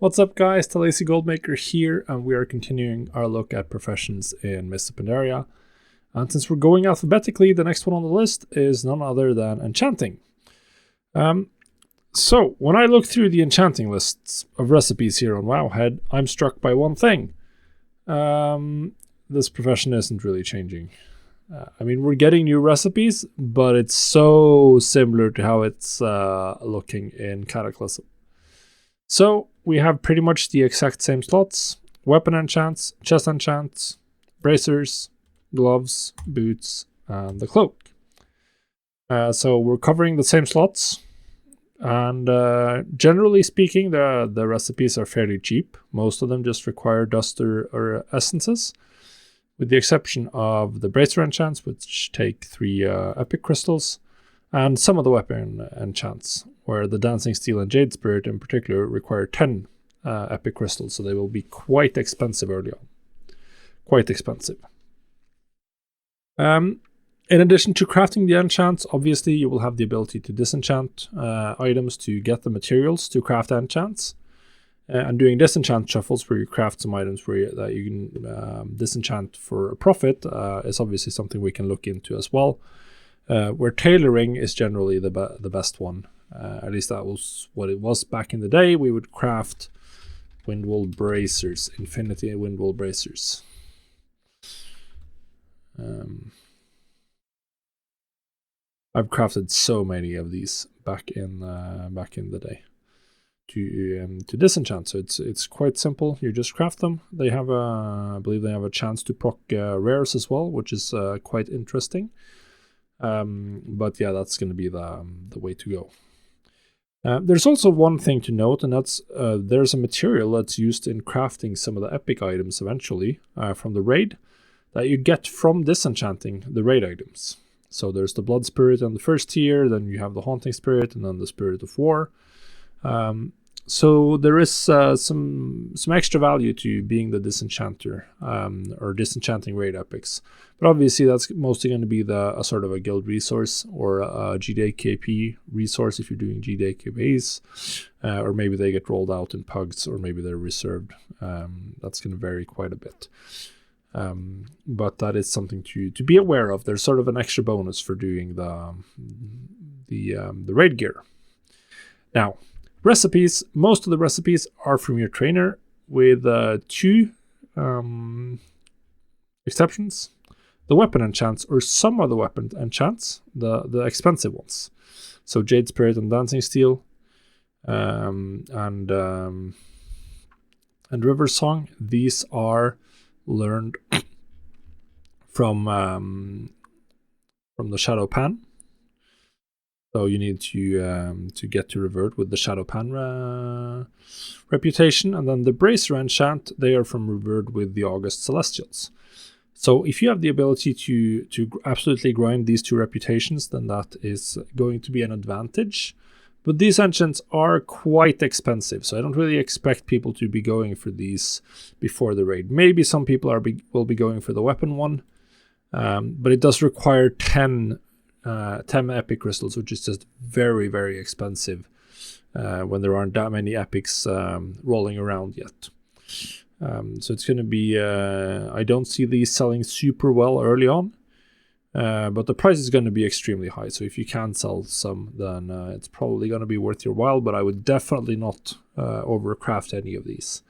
What's up, guys? The Lazy Goldmaker here, and we are continuing our look at professions in Mr. Pandaria. And since we're going alphabetically, the next one on the list is none other than Enchanting. So, when I look through the Enchanting lists of recipes here on Wowhead, I'm struck by one thing. This profession isn't really changing. We're getting new recipes, but it's so similar to how it's looking in Cataclysm. So, we have pretty much the exact same slots: weapon enchants, chest enchants, bracers, gloves, boots, and the cloak. So we're covering the same slots, and generally speaking, the recipes are fairly cheap. Most of them just require dust or essences, with the exception of the bracer enchants, which take 3 epic crystals, and some of the weapon enchants, where the Dancing Steel and Jade Spirit in particular require 10 epic crystals, so they will be quite expensive early on. Quite expensive. In addition to crafting the enchants, obviously you will have the ability to disenchant items to get the materials to craft enchants. And doing disenchant shuffles where you craft some items that you can disenchant for a profit is obviously something we can look into as well. Where tailoring is generally the best one. At least that was what it was back in the day. We would craft Windwall bracers, Infinity Windwall bracers. I've crafted so many of these back in the day to disenchant. So it's quite simple. You just craft them. They have I believe they have a chance to proc rares as well, which is quite interesting. But yeah, that's going to be the way to go. There's also one thing to note, and that's there's a material that's used in crafting some of the epic items eventually from the raid that you get from disenchanting the raid items. So there's the Blood Spirit on the first tier, then you have the Haunting Spirit, and then the Spirit of War. So there is some extra value to being the disenchanter or disenchanting raid epics. But obviously that's mostly going to be a sort of a guild resource or a GDKP resource if you're doing GDKPs, or maybe they get rolled out in pugs, or maybe they're reserved. That's going to vary quite a bit. But that is something to be aware of. There's sort of an extra bonus for doing the raid gear. Now, recipes. Most of the recipes are from your trainer, with 2 exceptions. The weapon enchants, or some of the weapon enchants, the expensive ones. So Jade Spirit and Dancing Steel, and River Song. These are learned from the Shadow Pan. So you need to get to revert with the Shadow Pan reputation, and then the Bracer enchant, they are from revert with the August Celestials. So if you have the ability to absolutely grind these 2 reputations, then that is going to be an advantage. But these enchants are quite expensive, so I don't really expect people to be going for these before the raid. Maybe some people will be going for the weapon one, but it does require 10 epic crystals, which is just very, very expensive when there aren't that many epics rolling around yet. So it's going to be, I don't see these selling super well early on, but the price is going to be extremely high. So if you can sell some, then it's probably going to be worth your while, but I would definitely not overcraft any of these.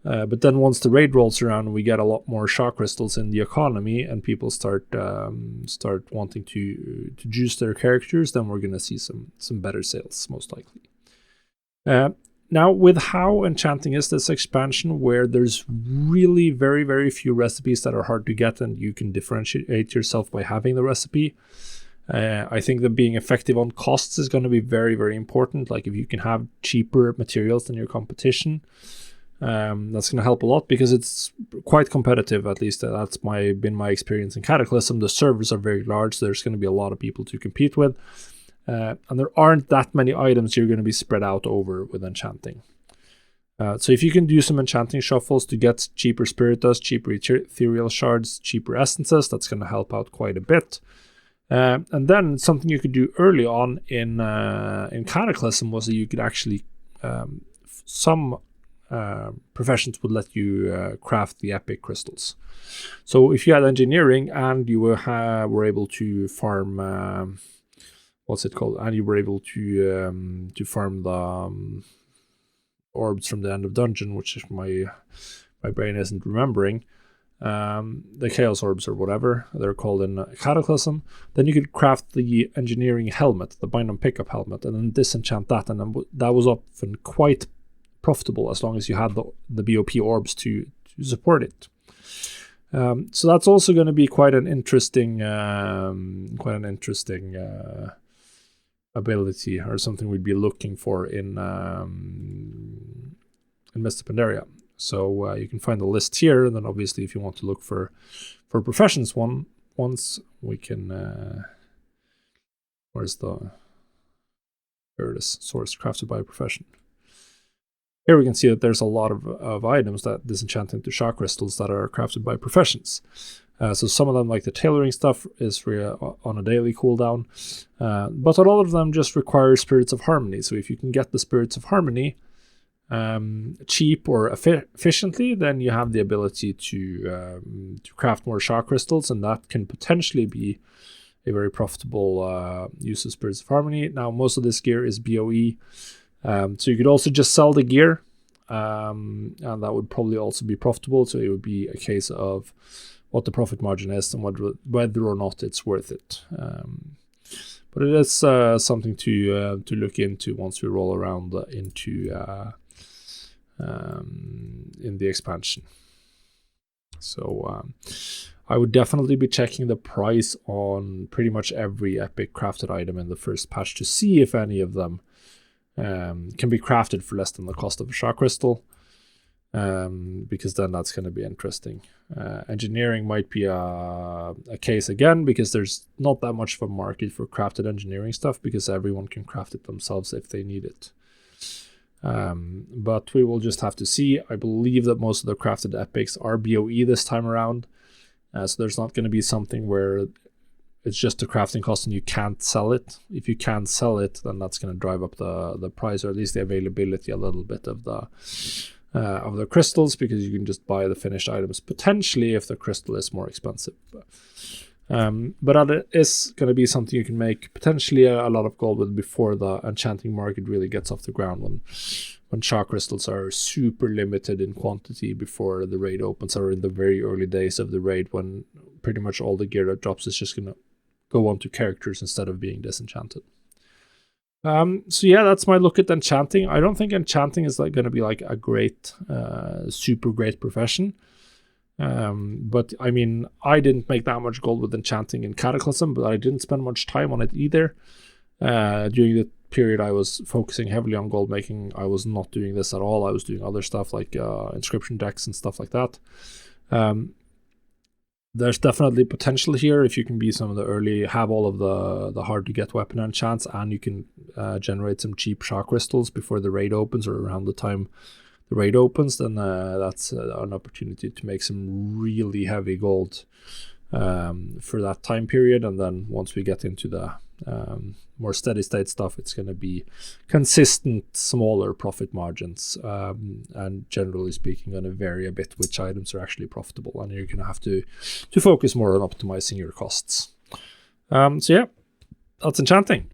But then once the raid rolls around, we get a lot more shock crystals in the economy, and people start wanting to juice their characters, then we're going to see some better sales, most likely. Now, with how enchanting is this expansion, where there's really very, very few recipes that are hard to get, and you can differentiate yourself by having the recipe, I think that being effective on costs is going to be very, very important. Like if you can have cheaper materials than your competition, that's going to help a lot, because it's quite competitive. At least that's been my experience in Cataclysm. The servers are very large, so there's going to be a lot of people to compete with, and there aren't that many items you're going to be spread out over with enchanting. So if you can do some enchanting shuffles to get cheaper spirit dust, cheaper ethereal shards, cheaper essences, that's going to help out quite a bit. And then something you could do early on in Cataclysm was that you could actually some professions would let you craft the epic crystals. So if you had engineering and you were able to farm what's it called, and you were able to farm the orbs from the end of dungeon, which is my brain isn't remembering, the chaos orbs or whatever they're called in Cataclysm, then you could craft the engineering helmet, the bind and pickup helmet, and then disenchant that, and then that was often quite profitable as long as you had the BOP orbs to support it. So that's also going to be quite an interesting ability, or something we'd be looking for in Mr. Pandaria. So you can find the list here, and then obviously if you want to look for professions once we can there it is, source crafted by a profession. Here we can see that there's a lot of items that disenchant into shark crystals that are crafted by professions. So some of them, like the tailoring stuff, is on a daily cooldown, but a lot of them just require spirits of harmony. So if you can get the spirits of harmony cheap or efficiently, then you have the ability to craft more shark crystals, and that can potentially be a very profitable use of spirits of harmony. Now most of this gear is BOE. So you could also just sell the gear, and that would probably also be profitable. So it would be a case of what the profit margin is and whether or not it's worth it. But it is something to look into once we roll around into in the expansion. So I would definitely be checking the price on pretty much every epic crafted item in the first patch to see if any of them can be crafted for less than the cost of a shark crystal, because then that's going to be interesting. Engineering might be a case again, because there's not that much of a market for crafted engineering stuff, because everyone can craft it themselves if they need it. But we will just have to see. I believe that most of the crafted epics are BOE this time around, so there's not going to be something where it's just a crafting cost and you can't sell it. If you can't sell it, then that's going to drive up the price, or at least the availability a little bit of the crystals, because you can just buy the finished items potentially if the crystal is more expensive. But it is going to be something you can make potentially a lot of gold with before the enchanting market really gets off the ground, when shark crystals are super limited in quantity before the raid opens, or in the very early days of the raid, when pretty much all the gear that drops is just going to go on to characters instead of being disenchanted. So yeah, that's my look at enchanting. I don't think enchanting is going to be like a great, super great profession. But I mean, I didn't make that much gold with enchanting in Cataclysm, but I didn't spend much time on it either. During the period I was focusing heavily on gold making, I was not doing this at all. I was doing other stuff like inscription decks and stuff like that. There's definitely potential here if you can be some of the early, have all of the hard to get weapon enchants, and you can generate some cheap shark crystals before the raid opens, or around the time the raid opens, then that's an opportunity to make some really heavy gold for that time period. And then once we get into the more steady state stuff, it's going to be consistent, smaller profit margins, and generally speaking going to vary a bit which items are actually profitable, and you're going to have to focus more on optimizing your costs. So yeah, that's enchanting.